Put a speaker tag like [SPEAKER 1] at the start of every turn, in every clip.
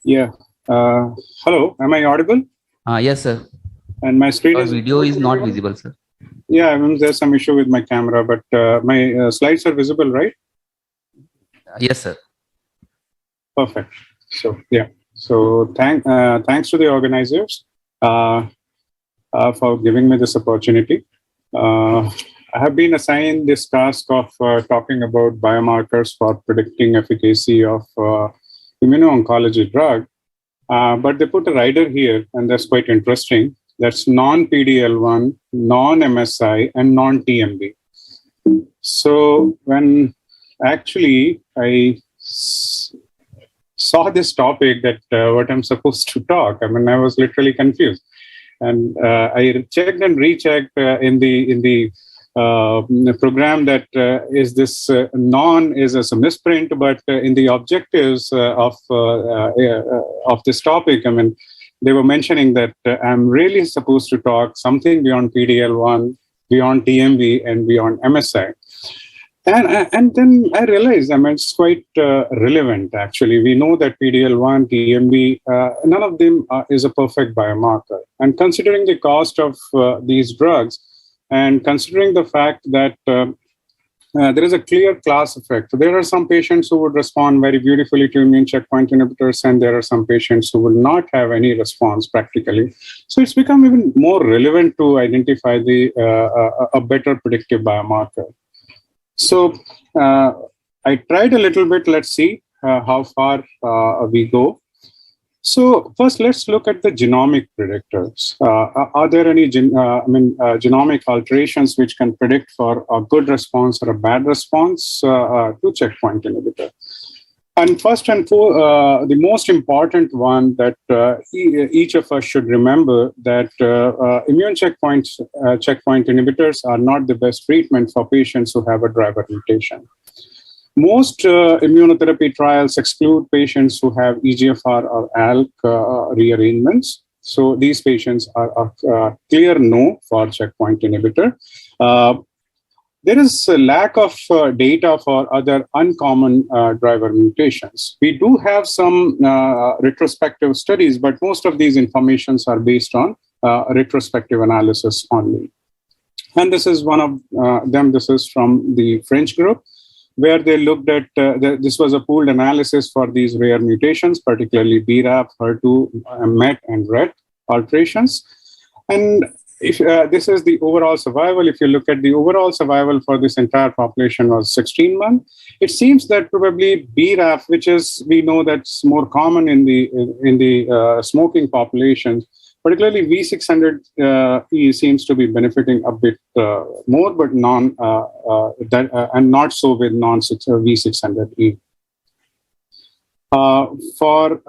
[SPEAKER 1] Yeah. Hello. Am I audible?
[SPEAKER 2] Yes, sir.
[SPEAKER 1] And my screen
[SPEAKER 2] Your
[SPEAKER 1] is
[SPEAKER 2] video
[SPEAKER 1] visible
[SPEAKER 2] is
[SPEAKER 1] to
[SPEAKER 2] not
[SPEAKER 1] everyone?
[SPEAKER 2] visible, sir.
[SPEAKER 1] Yeah. I mean, there's some issue with my camera, but my slides are visible, right?
[SPEAKER 2] Yes, sir.
[SPEAKER 1] Perfect. So yeah. So thanks to the organizers uh, for giving me this opportunity. Uh, I have been assigned this task of talking about biomarkers for predicting efficacy of immuno-oncology drug. But they put a rider here, and that's quite interesting. That's non-PDL1, non-MSI, and non-TMB. So when actually saw this topic that what I'm supposed to talk, I mean, I was literally confused, and I checked and rechecked in the program that is this non is as a misprint, but in the objectives of this topic, I mean, they were mentioning that I'm really supposed to talk something beyond PDL1, beyond TMB, and beyond MSI. And then I realized, I mean, it's quite relevant, actually. We know that PDL1, TMB, none of them is a perfect biomarker. And considering the cost of these drugs, and considering the fact that there is a clear class effect, there are some patients who would respond very beautifully to immune checkpoint inhibitors, and there are some patients who will not have any response practically. So it's become even more relevant to identify a better predictive biomarker. So I tried a little bit. Let's see how far we go. So first, let's look at the genomic predictors. Are there any genomic alterations which can predict for a good response or a bad response to checkpoint inhibitor? And first and foremost, the most important one that each of us should remember that immune checkpoint inhibitors are not the best treatment for patients who have a driver mutation. Most immunotherapy trials exclude patients who have EGFR or ALK rearrangements. So these patients are clear no for checkpoint inhibitor. There is a lack of data for other uncommon driver mutations. We do have some retrospective studies, but most of these informations are based on retrospective analysis only. And this is one of them. This is from the French group, where they looked at, this was a pooled analysis for these rare mutations, particularly BRAF, HER2, MET, and RET alterations. And if this is the overall survival, if you look at the overall survival for this entire population was 16 months. It seems that probably BRAF, which is, we know that's more common in the smoking populations, particularly V600E seems to be benefiting a bit more, but and not so with V600E. For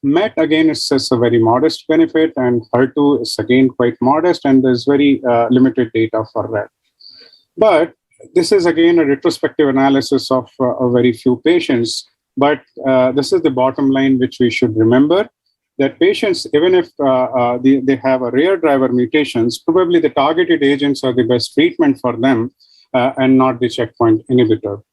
[SPEAKER 1] MET, again, it's a very modest benefit, and HER2 is again quite modest, and there's very limited data for that. But this is again a retrospective analysis of a very few patients. But this is the bottom line which we should remember, that patients, even if they have a rare driver mutations, probably the targeted agents are the best treatment for them and not the checkpoint inhibitor.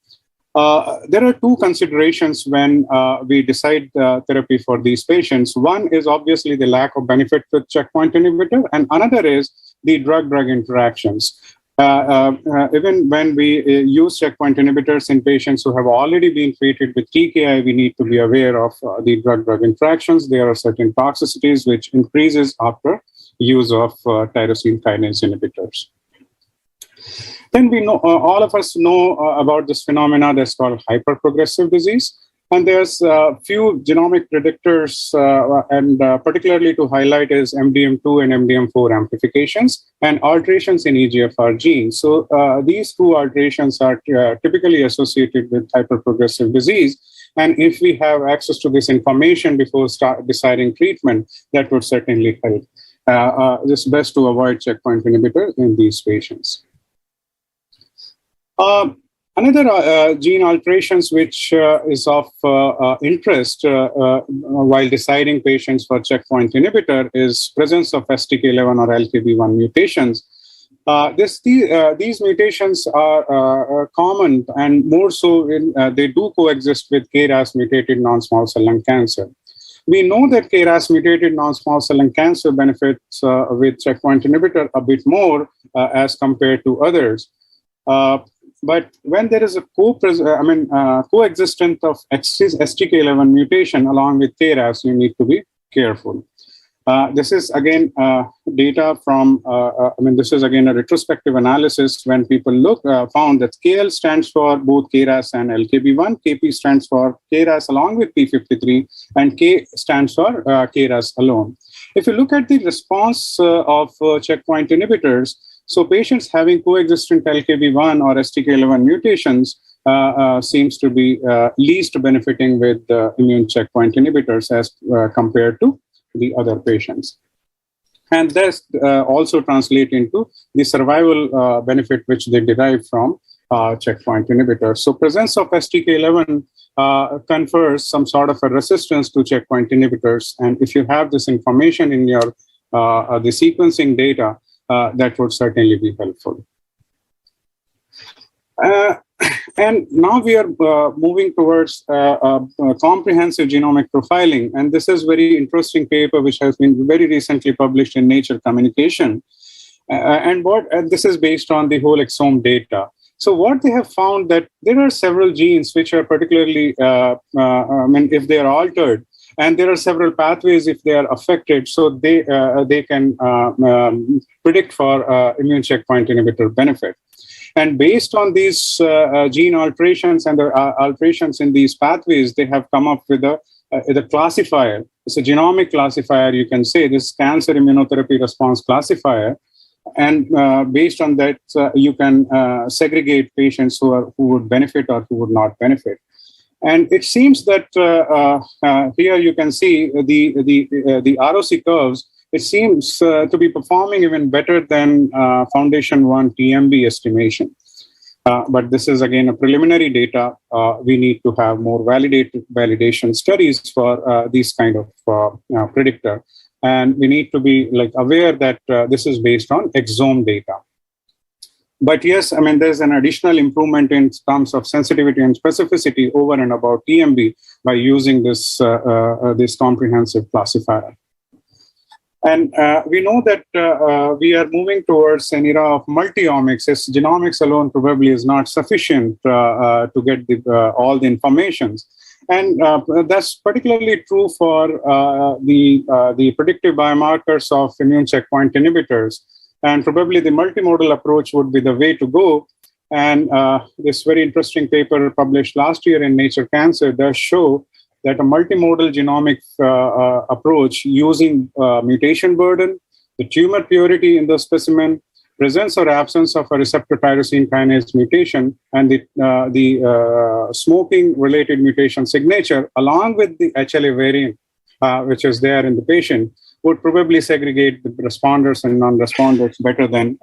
[SPEAKER 1] There are two considerations when we decide therapy for these patients. One is obviously the lack of benefit with checkpoint inhibitor, and another is the drug-drug interactions. Even when we use checkpoint inhibitors in patients who have already been treated with TKI, we need to be aware of the drug-drug interactions. There are certain toxicities which increases after use of tyrosine kinase inhibitors. Then we know, all of us know about this phenomena that's called hyperprogressive disease. And there's a few genomic predictors, and particularly to highlight is MDM2 and MDM4 amplifications and alterations in EGFR genes. So these two alterations are typically associated with hyperprogressive disease. And if we have access to this information before deciding treatment, that would certainly help. It's best to avoid checkpoint inhibitor in these patients. Another gene alterations which is of interest while deciding patients for checkpoint inhibitor is presence of STK11 or LKB1 mutations. These mutations are common, and more so they do coexist with KRAS mutated non-small cell lung cancer. We know that KRAS mutated non-small cell lung cancer benefits with checkpoint inhibitor a bit more as compared to others. But when there is a coexistence of STK11 mutation along with KRAS, you need to be careful. This is again data from, this is again a retrospective analysis when people found that KL stands for both KRAS and LKB1, KP stands for KRAS along with P53, and K stands for KRAS alone. If you look at the response of checkpoint inhibitors, so patients having coexistent LKB1 or STK11 mutations seems to be least benefiting with immune checkpoint inhibitors as compared to the other patients. And this also translates into the survival benefit which they derive from checkpoint inhibitors. So presence of STK11 confers some sort of a resistance to checkpoint inhibitors. And if you have this information in your the sequencing data, that would certainly be helpful. And now we are moving towards comprehensive genomic profiling. And this is very interesting paper which has been very recently published in Nature Communication. And this is based on the whole exome data. So what they have found that there are several genes which are particularly, if they are altered, and there are several pathways if they are affected, so they can predict for immune checkpoint inhibitor benefit. And based on these gene alterations and the alterations in these pathways, they have come up with a classifier. It's a genomic classifier, you can say, this cancer immunotherapy response classifier. And based on that, you can segregate patients who would benefit or who would not benefit. And it seems that here you can see the ROC curves. It seems to be performing even better than Foundation 1 TMB estimation. But this is again a preliminary data. We need to have more validation studies for these kind of predictor. And we need to be aware that this is based on exome data. But yes, there's an additional improvement in terms of sensitivity and specificity over and above TMB by using this comprehensive classifier. And we know that we are moving towards an era of multi-omics. As genomics alone probably is not sufficient to get all the informations. And that's particularly true for the predictive biomarkers of immune checkpoint inhibitors. And probably the multimodal approach would be the way to go. And this very interesting paper published last year in Nature Cancer does show that a multimodal genomic approach using mutation burden, the tumor purity in the specimen, presence or absence of a receptor tyrosine kinase mutation, and the smoking-related mutation signature, along with the HLA variant, which is there in the patient, would probably segregate the responders and non-responders better than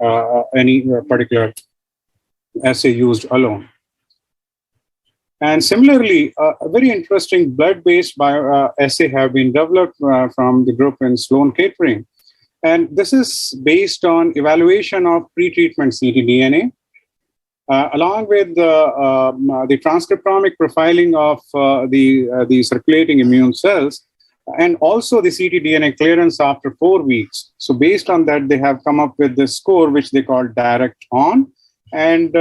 [SPEAKER 1] any particular assay used alone. And similarly, a very interesting blood-based assay have been developed from the group in Sloan Kettering. And this is based on evaluation of pretreatment ctDNA, along with the transcriptomic profiling of the circulating immune cells, and also the ctDNA clearance after 4 weeks. So based on that, they have come up with this score, which they call direct on. And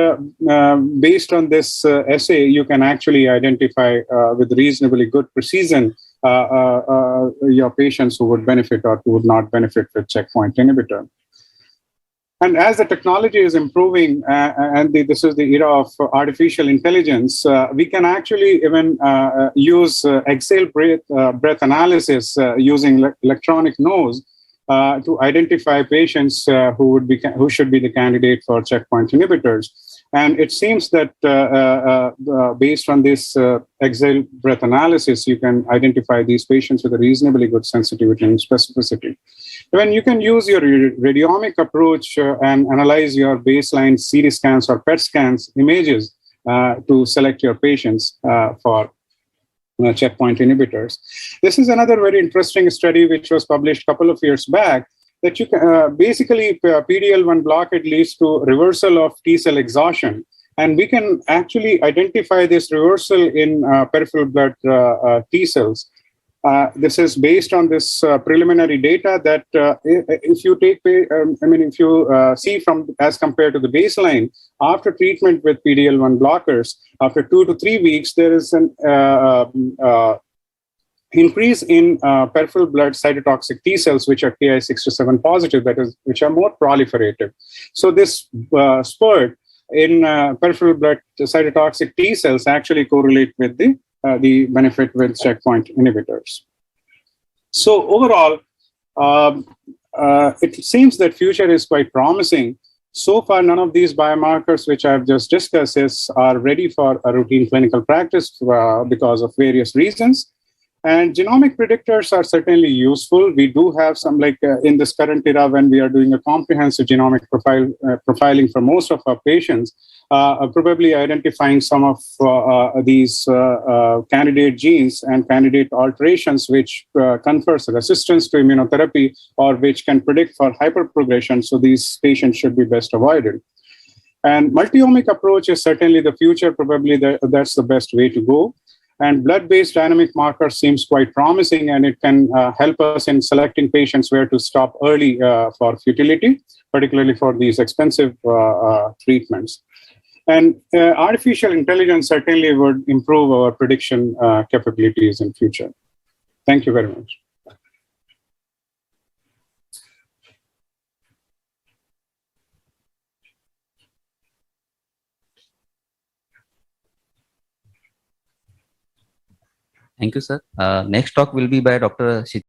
[SPEAKER 1] based on this assay, you can actually identify with reasonably good precision your patients who would benefit or who would not benefit with checkpoint inhibitor. And as the technology is improving, and this is the era of artificial intelligence, we can actually even use exhale breath analysis using electronic nose to identify patients who should be the candidate for checkpoint inhibitors. And it seems that based on this exhale breath analysis, you can identify these patients with a reasonably good sensitivity and specificity. When you can use your radiomic approach and analyze your baseline CT scans or PET scans images to select your patients for checkpoint inhibitors. This is another very interesting study which was published a couple of years back, that you can basically PD-L1 blockade leads to reversal of T cell exhaustion. And we can actually identify this reversal in peripheral blood T cells. This is based on this preliminary data that if you take, if you see from as compared to the baseline, after treatment with PD-L1 blockers, after 2 to 3 weeks, there is an increase in peripheral blood cytotoxic T cells, which are Ki67 positive, that is, which are more proliferative. So this spurt in peripheral blood cytotoxic T cells actually correlate with the benefit with checkpoint inhibitors. So overall, it seems that future is quite promising. So far, none of these biomarkers which I've just discussed are ready for a routine clinical practice because of various reasons. And genomic predictors are certainly useful. We do have some, like in this current era when we are doing a comprehensive genomic profiling for most of our patients, probably identifying some of these candidate genes and candidate alterations which confers resistance to immunotherapy or which can predict for hyperprogression. So these patients should be best avoided. And multi-omic approach is certainly the future. Probably that's the best way to go. And blood-based dynamic markers seems quite promising, and it can help us in selecting patients where to stop early for futility, particularly for these expensive treatments. And artificial intelligence certainly would improve our prediction capabilities in future. Thank you very much.
[SPEAKER 2] Thank you, sir. Next talk will be by Dr.